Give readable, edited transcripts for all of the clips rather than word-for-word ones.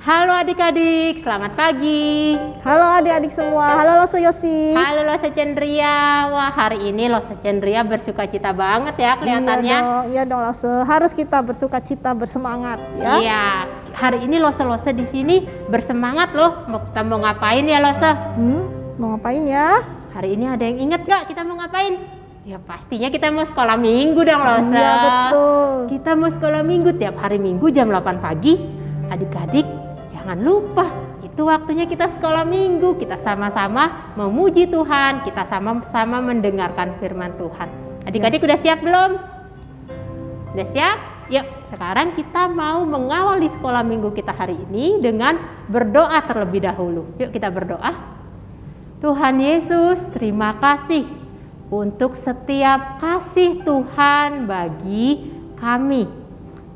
Halo adik-adik, selamat pagi. Halo adik-adik semua, halo Lose Yosi. Halo Lose Cendria. Wah, hari ini Lose Cendria bersukacita banget ya kelihatannya. Iya dong Lose, harus kita bersukacita, bersemangat ya. Iya, hari ini Lose di sini bersemangat loh. Kita mau ngapain ya Lose? Mau ngapain ya? Hari ini ada yang inget gak kita mau ngapain? Ya pastinya kita mau sekolah minggu dong Lose. Iya betul. Kita mau sekolah minggu tiap hari minggu jam 8 pagi. Adik-adik jangan lupa, itu waktunya kita sekolah minggu. Kita sama-sama memuji Tuhan, kita sama-sama mendengarkan firman Tuhan. Adik-adik udah siap belum? Udah siap? Yuk, sekarang kita mau mengawali sekolah minggu kita hari ini dengan berdoa terlebih dahulu. Yuk kita berdoa. Tuhan Yesus, terima kasih untuk setiap kasih Tuhan bagi kami.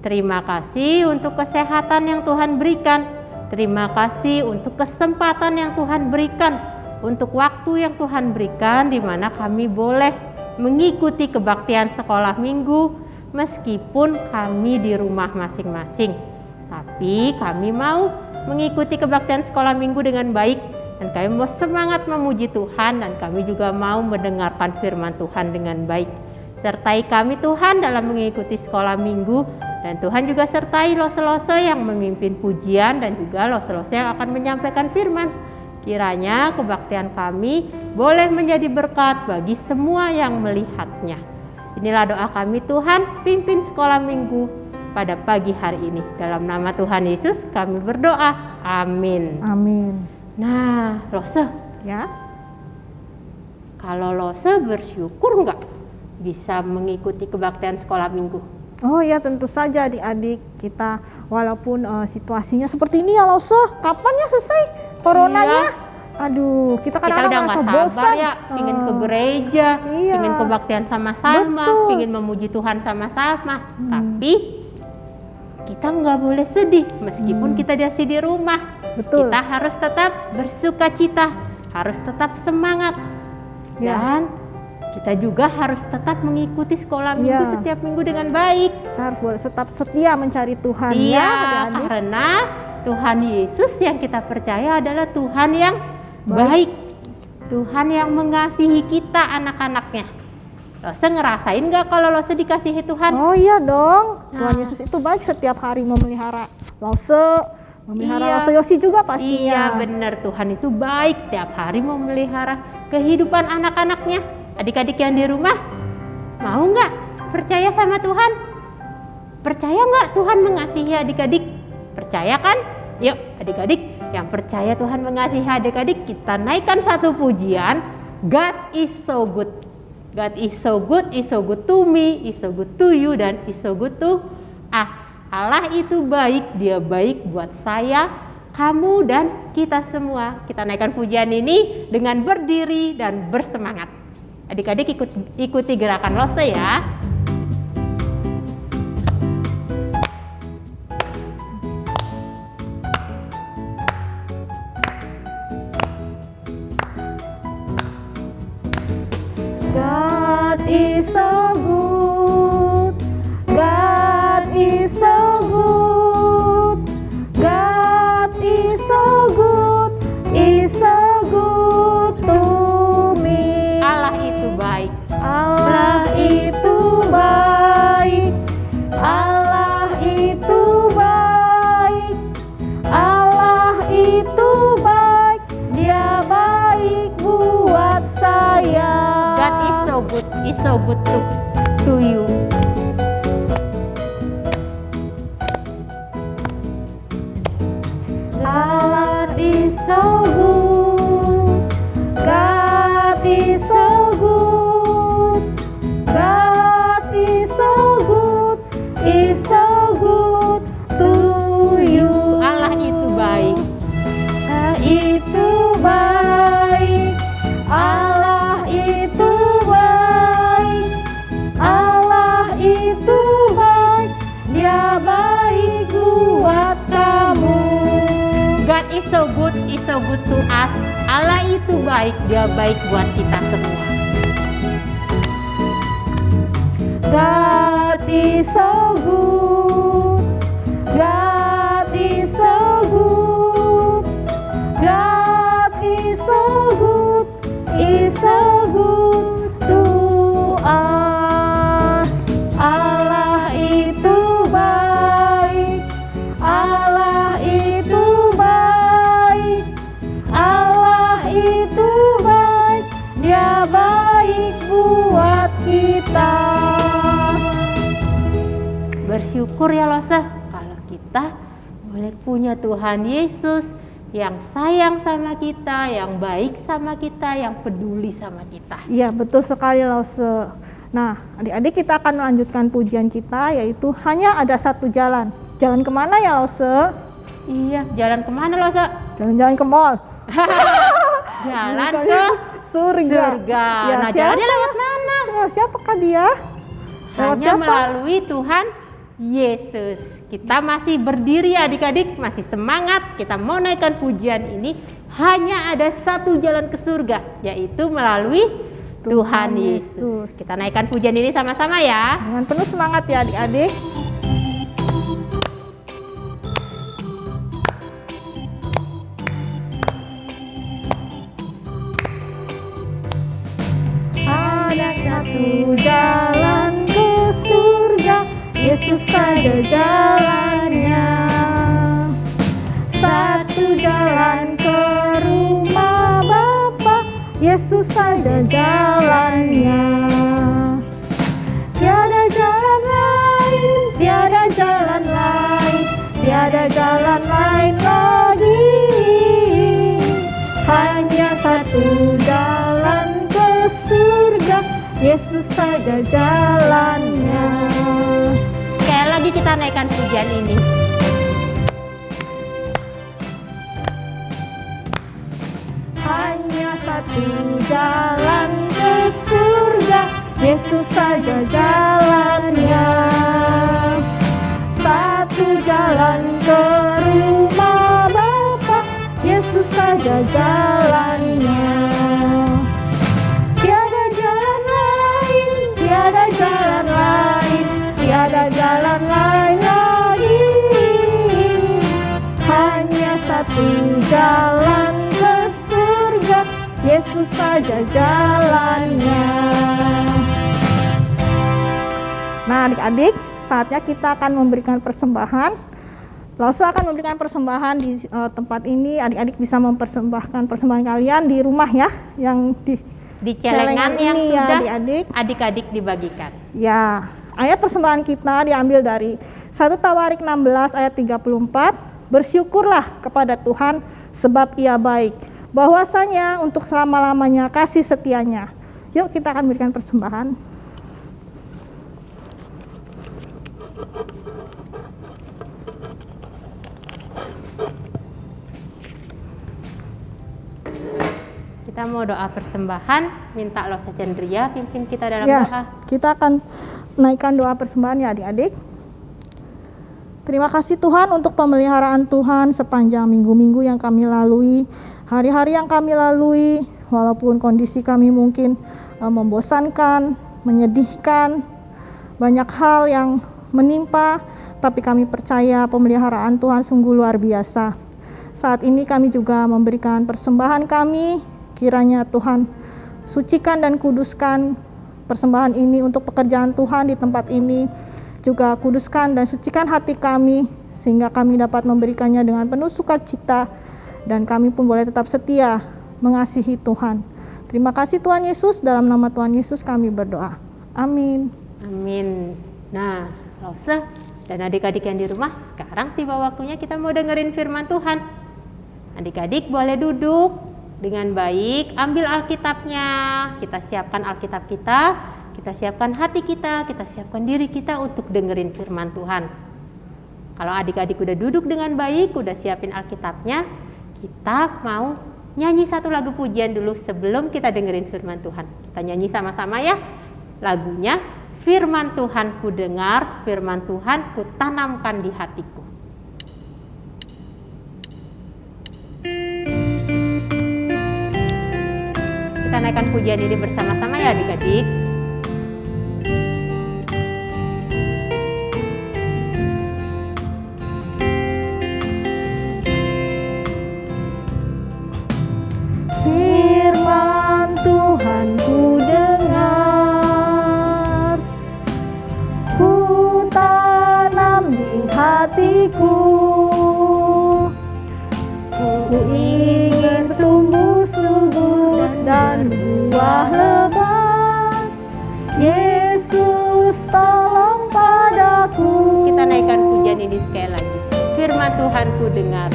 Terima kasih untuk kesehatan yang Tuhan berikan. Terima kasih untuk kesempatan yang Tuhan berikan, untuk waktu yang Tuhan berikan di mana kami boleh mengikuti kebaktian sekolah minggu meskipun kami di rumah masing-masing. Tapi kami mau mengikuti kebaktian sekolah minggu dengan baik dan kami mau semangat memuji Tuhan dan kami juga mau mendengarkan firman Tuhan dengan baik. Sertai kami Tuhan dalam mengikuti sekolah minggu, dan Tuhan juga sertai lose-lose yang memimpin pujian dan juga lose-lose yang akan menyampaikan firman. Kiranya kebaktian kami boleh menjadi berkat bagi semua yang melihatnya. Inilah doa kami Tuhan, pimpin sekolah minggu pada pagi hari ini. Dalam nama Tuhan Yesus kami berdoa. Amin. Amin. Nah, Lose, Ya. kalau Lose bersyukur nggak bisa mengikuti kebaktian sekolah minggu? Oh ya, tentu saja adik-adik, kita walaupun situasinya seperti ini ya Lose, kapan ya selesai coronanya? Iya. Aduh, kita kadang-kadang udah merasa nggak sabar bosan ya, ingin ke gereja, Iya. ingin kebaktian sama-sama, Betul. ingin memuji Tuhan sama-sama. Tapi kita nggak boleh sedih meskipun kita masih di rumah. Betul. Kita harus tetap bersukacita, harus tetap semangat, Ya. dan kita juga harus tetap mengikuti sekolah minggu Ya. setiap minggu dengan baik. Kita harus boleh tetap setia mencari Tuhan Iya, ya adik-adik. karena Tuhan Yesus yang kita percaya adalah Tuhan yang baik. Tuhan yang mengasihi kita anak-anaknya. Lose ngerasain gak kalau Lose dikasihi Tuhan? Oh iya dong, Tuhan Nah. Yesus itu baik, setiap hari memelihara Lose, memelihara Iya. Lose Yosi juga Iya pastinya. benar, Tuhan itu baik, tiap hari memelihara kehidupan anak-anaknya. Adik-adik yang di rumah, mau nggak percaya sama Tuhan? Percaya nggak Tuhan mengasihi adik-adik? Percaya kan? Yuk adik-adik yang percaya Tuhan mengasihi adik-adik, kita naikkan satu pujian. God is so good. God is so good to me, is so good to you, dan is so good to us. Allah itu baik, Dia baik buat saya, kamu, dan kita semua. Kita naikkan pujian ini dengan berdiri dan bersemangat. Adik-adik ikuti gerakan Lose ya. God is so good, God is so good, God is so good, is so good to me. Allah itu baik. Allah itu baik, Allah itu baik, Allah itu baik, Dia baik buat saya. God is so good to you. Allah is so good, God is so good, God is so good, is so good to you. Allah itu baik. Allah itu baik, Allah itu baik, Allah itu baik, Dia baik buat kamu. God is so good to us. Allah itu baik, Dia baik buat kita semua. God is so good, God is so good. bersyukur ya Lose kalau kita boleh punya Tuhan Yesus yang sayang sama kita, yang baik sama kita, yang peduli sama kita. Iya, betul sekali Lause. Nah, adik-adik kita akan melanjutkan pujian kita, yaitu hanya ada satu jalan. Jalan kemana ya Lause? Iya, jalan kemana Lose? Jalan-jalan ke mall. Jalan Bukan, ke surga. surga. Ya, Nah, siapa? jalannya lewat mana? Siapakah dia? Lewat Hanya siapa? melalui Tuhan Yesus. Kita masih berdiri adik-adik, masih semangat. Kita mau naikkan pujian ini. Hanya ada satu jalan ke surga, yaitu melalui Tuhan Yesus. Kita naikkan pujian ini sama-sama ya. Dengan penuh semangat ya adik-adik. Ada satu jalan ke surga, Yesus saja jalannya. Satu jalan ke rumah Bapa, Yesus saja jalannya. Tiada jalan lain, tiada jalan lain, tiada jalan lain lagi. Hanya satu jalan ke surga, Yesus saja jalannya. Sekali lagi kita naikkan pujian ini. Hanya satu jalan ke surga, Yesus saja jalannya. Satu jalan ke rumah Bapa, Yesus saja jalannya. Tiada jalan lain, tiada jalan lain, tiada jalan lain lagi. Hanya satu jalan ke surga, Yesus saja jalannya. Nah adik-adik, saatnya kita akan memberikan persembahan. Lose akan memberikan persembahan di tempat ini. Adik-adik bisa mempersembahkan persembahan kalian di rumah ya, yang Di celengan yang ini sudah ya adik-adik. adik-adik dibagikan. Ya, ayat persembahan kita diambil dari 1 Tawarik 16 ayat 34. Bersyukurlah kepada Tuhan sebab Ia baik, bahwasanya untuk selama-lamanya kasih setianya. Yuk kita akan berikan persembahan. Kita mau doa persembahan, minta Lose Cendria pimpin kita dalam Ya, doa. kita akan naikkan doa persembahan ya adik-adik. Terima kasih Tuhan untuk pemeliharaan Tuhan sepanjang minggu-minggu yang kami lalui, hari-hari yang kami lalui, walaupun kondisi kami mungkin membosankan, menyedihkan, banyak hal yang menimpa, tapi kami percaya pemeliharaan Tuhan sungguh luar biasa. Saat ini kami juga memberikan persembahan kami. Kiranya Tuhan sucikan dan kuduskan persembahan ini untuk pekerjaan Tuhan di tempat ini. Juga kuduskan dan sucikan hati kami sehingga kami dapat memberikannya dengan penuh sukacita dan kami pun boleh tetap setia mengasihi Tuhan. Terima kasih Tuhan Yesus, dalam nama Tuhan Yesus kami berdoa. Amin. Amin. Nah, Lose dan adik-adik yang di rumah, sekarang tiba waktunya kita mau dengerin firman Tuhan. Adik-adik boleh duduk dengan baik, ambil Alkitabnya, kita siapkan Alkitab kita siapkan hati kita siapkan diri kita untuk dengerin firman Tuhan. Kalau adik-adik udah duduk dengan baik, udah siapin Alkitabnya, kita mau nyanyi satu lagu pujian dulu sebelum kita dengerin firman Tuhan. Kita nyanyi sama-sama ya. Lagunya, firman Tuhan ku dengar, firman Tuhan ku tanamkan di hatiku. Kita naikkan pujian ini bersama-sama ya adik-adik. Firman Tuhan ku dengar, ku tanam di hatiku, ku ingin tumbuh subur dan buah lebat Tuhan ku dengar.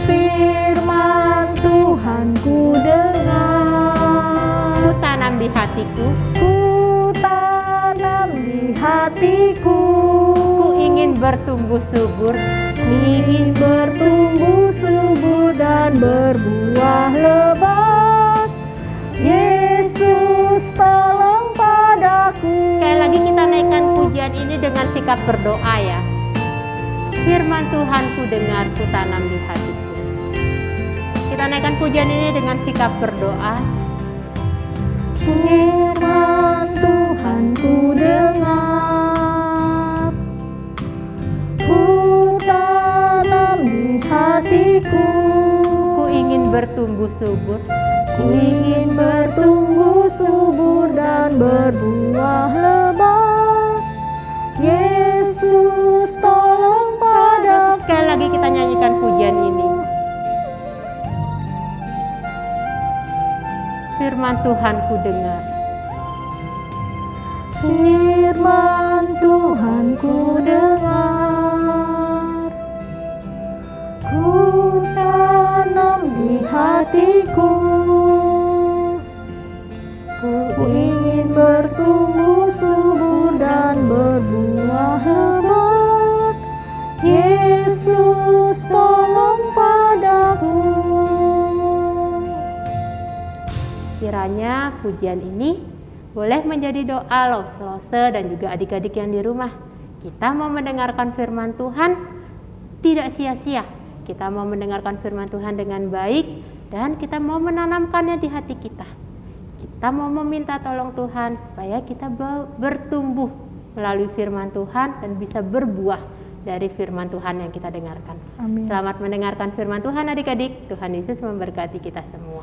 Firman Tuhan ku dengar. Ku tanam di hatiku. Ku tanam di hatiku. Ku ingin bertumbuh subur. Ingin bertumbuh subur dan berbuah lebat. Yesus tolong padaku. Sekali lagi kita naikkan pujian ini dengan sikap berdoa ya. Firman Tuhan ku dengar, ku tanam di hatiku. Kita naikkan pujian ini dengan sikap berdoa. Firman Tuhan ku dengar. Ku tanam di hatiku. Ku ingin bertumbuh subur. Ku ingin bertumbuh subur dan berbuah lebat. Yesus tolong padaku. Sekali lagi kita nyanyikan pujian ini. Firman Tuhan ku dengar. Firman Tuhan ku dengar. Ku tanam di hatiku. Ku ingin bertumbuh subur dan berbuah lebat. Yesus tolong padaku. Kiranya pujian ini boleh menjadi doa Lose dan juga adik-adik yang di rumah. Kita mau mendengarkan firman Tuhan tidak sia-sia. Kita mau mendengarkan firman Tuhan dengan baik dan kita mau menanamkannya di hati kita. Kita mau meminta tolong Tuhan supaya kita bertumbuh melalui firman Tuhan dan bisa berbuah dari firman Tuhan yang kita dengarkan. Amin. Selamat mendengarkan firman Tuhan adik-adik. Tuhan Yesus memberkati kita semua.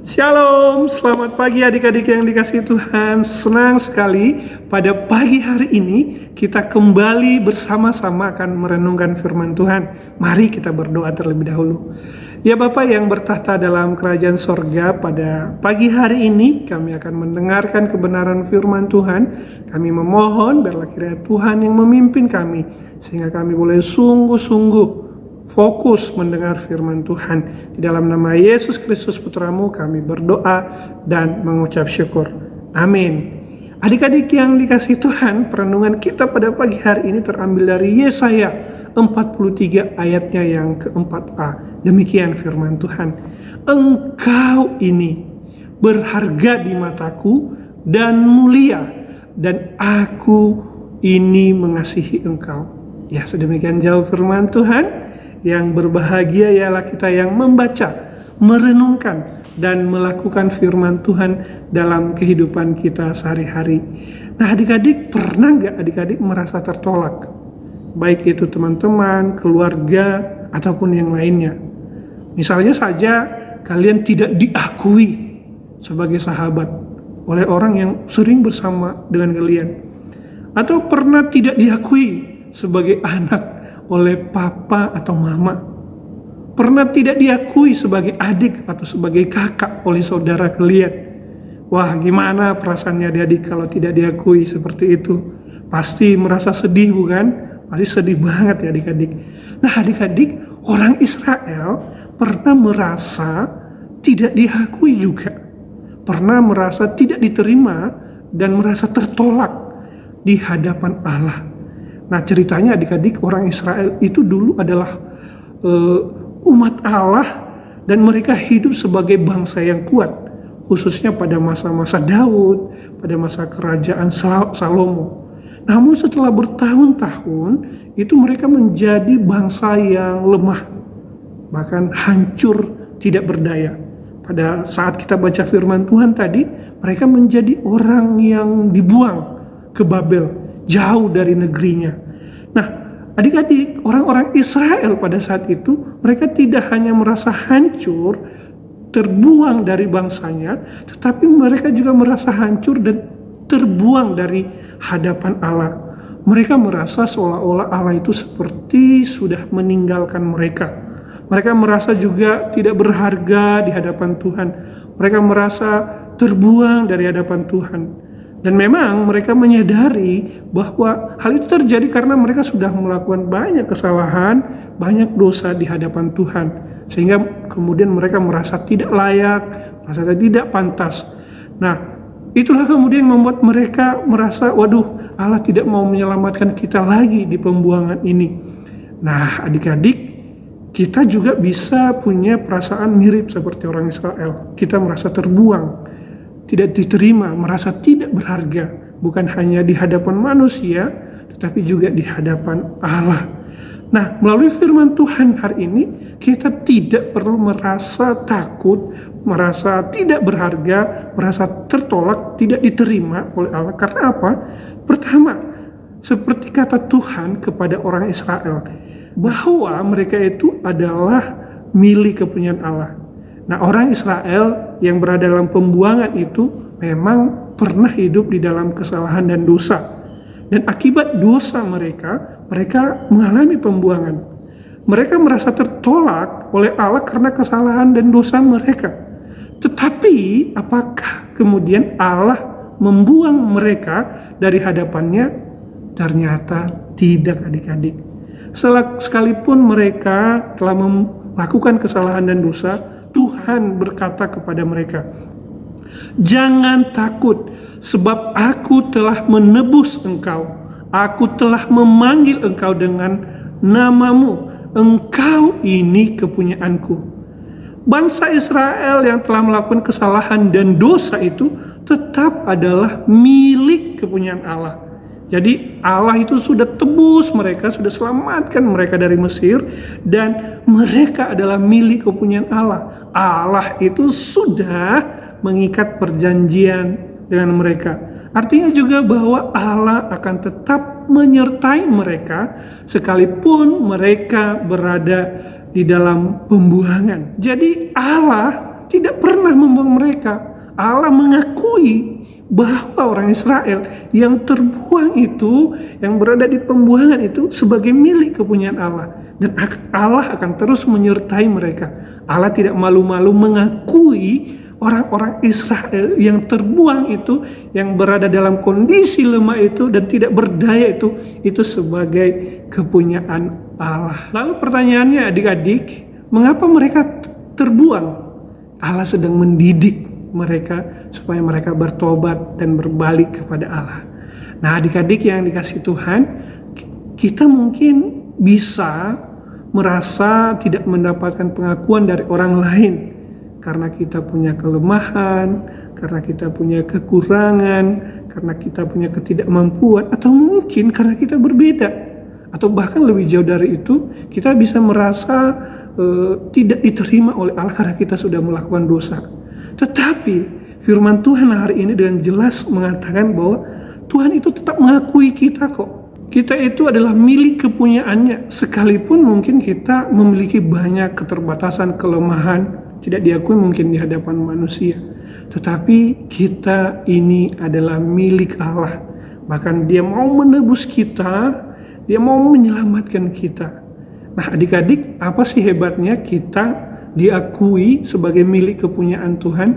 Shalom, selamat pagi adik-adik yang dikasihi Tuhan. Senang sekali pada pagi hari ini kita kembali bersama-sama akan merenungkan firman Tuhan. Mari kita berdoa terlebih dahulu. Ya Bapa yang bertahta dalam kerajaan sorga, pada pagi hari ini kami akan mendengarkan kebenaran firman Tuhan. Kami memohon biarlah kiranya Tuhan yang memimpin kami, sehingga kami boleh sungguh-sungguh fokus mendengar firman Tuhan. Di dalam nama Yesus Kristus Putramu kami berdoa dan mengucap syukur. Amin. Adik-adik yang dikasihi Tuhan, perenungan kita pada pagi hari ini terambil dari Yesaya 43 ayatnya yang keempat-a. Demikian firman Tuhan. Engkau ini berharga di mataku dan mulia, dan aku ini mengasihi engkau. Ya, sedemikian jauh firman Tuhan. Yang berbahagia ialah kita yang membaca, merenungkan, dan melakukan firman Tuhan dalam kehidupan kita sehari-hari. Nah adik-adik, pernah nggak adik-adik merasa tertolak? Baik itu teman-teman, keluarga, ataupun yang lainnya. Misalnya saja kalian tidak diakui sebagai sahabat oleh orang yang sering bersama dengan kalian. Atau pernah tidak diakui sebagai anak oleh papa atau mama. Pernah tidak diakui sebagai adik atau sebagai kakak oleh saudara kalian. Wah, gimana perasaannya adik-adik kalau tidak diakui seperti itu? Pasti merasa sedih bukan? Pasti sedih banget ya adik-adik. Nah adik-adik, orang Israel pernah merasa tidak diakui juga. Pernah merasa tidak diterima dan merasa tertolak di hadapan Allah. Nah ceritanya adik-adik, orang Israel itu dulu adalah umat Allah dan mereka hidup sebagai bangsa yang kuat, khususnya pada masa-masa Daud, pada masa kerajaan Salomo. Namun setelah bertahun-tahun itu mereka menjadi bangsa yang lemah, bahkan hancur, tidak berdaya. Pada saat kita baca firman Tuhan tadi, mereka menjadi orang yang dibuang ke Babel, jauh dari negerinya. Nah, adik-adik, orang-orang Israel pada saat itu, mereka tidak hanya merasa hancur, terbuang dari bangsanya, tetapi mereka juga merasa hancur dan terbuang dari hadapan Allah. Mereka merasa seolah-olah Allah itu seperti sudah meninggalkan mereka. Mereka merasa juga tidak berharga di hadapan Tuhan. Mereka merasa terbuang dari hadapan Tuhan. Dan memang mereka menyadari bahwa hal itu terjadi karena mereka sudah melakukan banyak kesalahan, banyak dosa di hadapan Tuhan. Sehingga kemudian mereka merasa tidak layak, merasa tidak pantas. Nah, itulah kemudian yang membuat mereka merasa, waduh, Allah tidak mau menyelamatkan kita lagi di pembuangan ini. Nah, adik-adik, kita juga bisa punya perasaan mirip seperti orang Israel. Kita merasa terbuang, tidak diterima, merasa tidak berharga, bukan hanya di hadapan manusia, tetapi juga di hadapan Allah. Nah, melalui firman Tuhan hari ini, kita tidak perlu merasa takut, merasa tidak berharga, merasa tertolak, tidak diterima oleh Allah. Karena apa? Pertama, seperti kata Tuhan kepada orang Israel, bahwa mereka itu adalah milik kepunyaan Allah. Nah, orang Israel yang berada dalam pembuangan itu memang pernah hidup di dalam kesalahan dan dosa. Dan akibat dosa mereka mengalami pembuangan. Mereka merasa tertolak oleh Allah karena kesalahan dan dosa mereka. Tetapi apakah kemudian Allah membuang mereka dari hadapannya? Ternyata tidak, adik-adik. Sekalipun mereka telah melakukan kesalahan dan dosa, Tuhan berkata kepada mereka, "Jangan takut, sebab aku telah menebus engkau. Aku telah memanggil engkau dengan namamu. Engkau ini kepunyaanku." Bangsa Israel yang telah melakukan kesalahan dan dosa itu tetap adalah milik kepunyaan Allah. Jadi Allah itu sudah tebus mereka, sudah selamatkan mereka dari Mesir, dan mereka adalah milik kepunyaan Allah. Allah itu sudah mengikat perjanjian dengan mereka. Artinya juga bahwa Allah akan tetap menyertai mereka sekalipun mereka berada di dalam pembuangan. Jadi Allah tidak pernah membuang mereka. Allah mengakui bahwa orang Israel yang terbuang itu, yang berada di pembuangan itu sebagai milik kepunyaan Allah. Dan Allah akan terus menyertai mereka. Allah tidak malu-malu mengakui orang-orang Israel yang terbuang itu, yang berada dalam kondisi lemah itu dan tidak berdaya itu sebagai kepunyaan Allah. Lalu pertanyaannya, adik-adik, mengapa mereka terbuang? Allah sedang mendidik mereka supaya mereka bertobat dan berbalik kepada Allah. Nah, adik-adik yang dikasihi Tuhan, kita mungkin bisa merasa tidak mendapatkan pengakuan dari orang lain karena kita punya kelemahan, karena kita punya kekurangan, karena kita punya ketidakmampuan, atau mungkin karena kita berbeda, atau bahkan lebih jauh dari itu, kita bisa merasa tidak diterima oleh Allah karena kita sudah melakukan dosa. Tetapi firman Tuhan hari ini dengan jelas mengatakan bahwa Tuhan itu tetap mengakui kita kok. Kita itu adalah milik kepunyaannya, sekalipun mungkin kita memiliki banyak keterbatasan, kelemahan, tidak diakui mungkin di hadapan manusia. Tetapi kita ini adalah milik Allah. Bahkan Dia mau menebus kita, Dia mau menyelamatkan kita. Nah, adik-adik, apa sih hebatnya kita diakui sebagai milik kepunyaan Tuhan?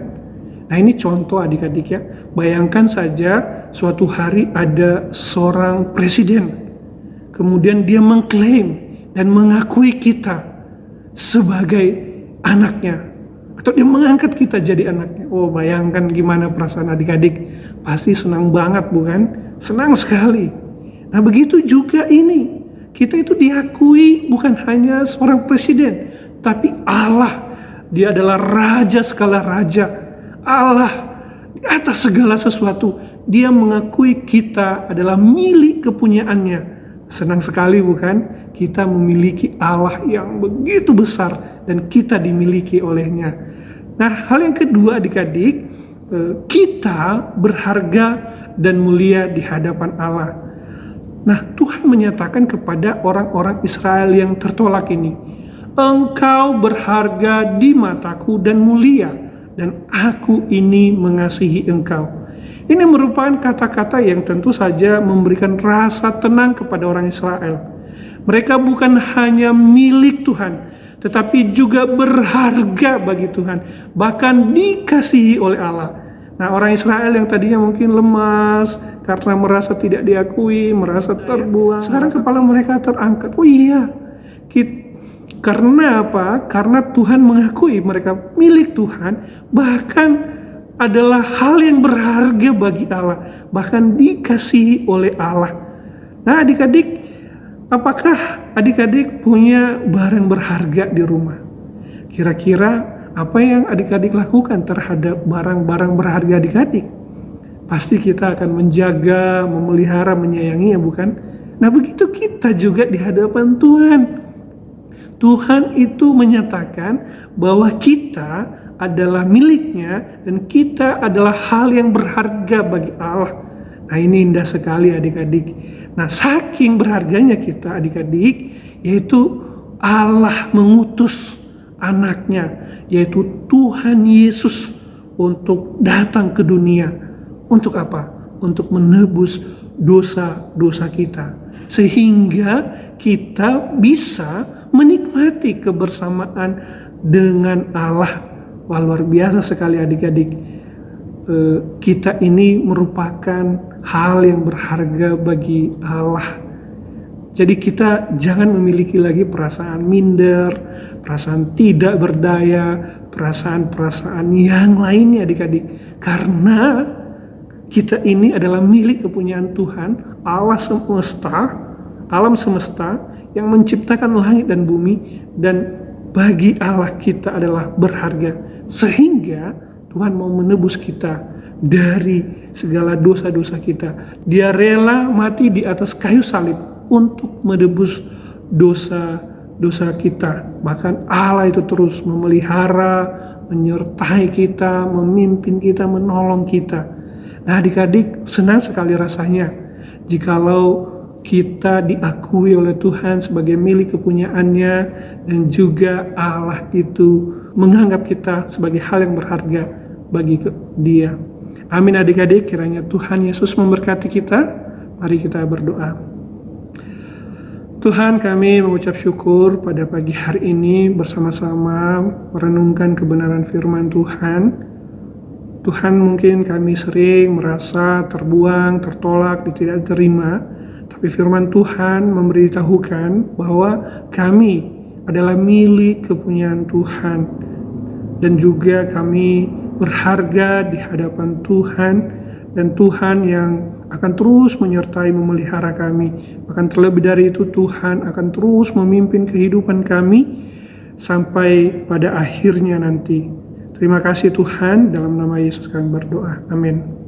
Nah, ini contoh adik-adik ya. Bayangkan saja suatu hari ada seorang presiden, kemudian dia mengklaim dan mengakui kita sebagai anaknya, atau dia mengangkat kita jadi anaknya. Oh, bayangkan gimana perasaan adik-adik. Pasti senang banget, bukan? Senang sekali. Nah, begitu juga ini. Kita itu diakui bukan hanya seorang presiden, tapi Allah. Dia adalah raja segala raja. Allah di atas segala sesuatu. Dia mengakui kita adalah milik kepunyaannya. Senang sekali, bukan? Kita memiliki Allah yang begitu besar dan kita dimiliki olehnya. Nah, hal yang kedua adik-adik, kita berharga dan mulia di hadapan Allah. Nah, Tuhan menyatakan kepada orang-orang Israel yang tertolak ini, "Engkau berharga di mataku dan mulia, dan aku ini mengasihi engkau." Ini merupakan kata-kata yang tentu saja memberikan rasa tenang kepada orang Israel. Mereka bukan hanya milik Tuhan, tetapi juga berharga bagi Tuhan, bahkan dikasihi oleh Allah. Nah, orang Israel yang tadinya mungkin lemas karena merasa tidak diakui, merasa terbuang, sekarang kepala mereka terangkat. Oh iya, karena apa? Karena Tuhan mengakui mereka milik Tuhan, bahkan adalah hal yang berharga bagi Allah, bahkan dikasihi oleh Allah. Nah, adik-adik, apakah adik-adik punya barang berharga di rumah? Kira-kira apa yang adik-adik lakukan terhadap barang-barang berharga adik-adik? Pasti kita akan menjaga, memelihara, menyayangi, ya bukan? Nah, begitu kita juga di hadapan Tuhan. Tuhan itu menyatakan bahwa kita adalah miliknya dan kita adalah hal yang berharga bagi Allah. Nah, ini indah sekali adik-adik. Nah, saking berharganya kita adik-adik, yaitu Allah mengutus anaknya, yaitu Tuhan Yesus, untuk datang ke dunia. Untuk apa? Untuk menebus dosa-dosa kita, sehingga kita bisa menikmati kebersamaan dengan Allah. Wah, luar biasa sekali adik-adik. Kita ini merupakan hal yang berharga bagi Allah. Jadi kita jangan memiliki lagi perasaan minder, perasaan tidak berdaya, perasaan-perasaan yang lainnya adik-adik. Karena kita ini adalah milik kepunyaan Tuhan, Allah semesta, alam semesta yang menciptakan langit dan bumi, dan bagi Allah kita adalah berharga. Sehingga Tuhan mau menebus kita dari segala dosa-dosa kita. Dia rela mati di atas kayu salib untuk menebus dosa-dosa kita. Bahkan Allah itu terus memelihara, menyertai kita, memimpin kita, menolong kita. Nah, adik-adik, senang sekali rasanya jikalau kita diakui oleh Tuhan sebagai milik kepunyaannya, dan juga Allah itu menganggap kita sebagai hal yang berharga bagi Dia. Amin adik-adik, kiranya Tuhan Yesus memberkati kita. Mari kita berdoa. Tuhan, kami mengucap syukur pada pagi hari ini bersama-sama merenungkan kebenaran firman Tuhan. Tuhan, mungkin kami sering merasa terbuang, tertolak, tidak diterima, tapi firman Tuhan memberitahukan bahwa kami adalah milik kepunyaan Tuhan, dan juga kami berharga di hadapan Tuhan, dan Tuhan yang akan terus menyertai, memelihara kami. Bahkan terlebih dari itu, Tuhan akan terus memimpin kehidupan kami sampai pada akhirnya nanti. Terima kasih Tuhan, dalam nama Yesus kami berdoa. Amin.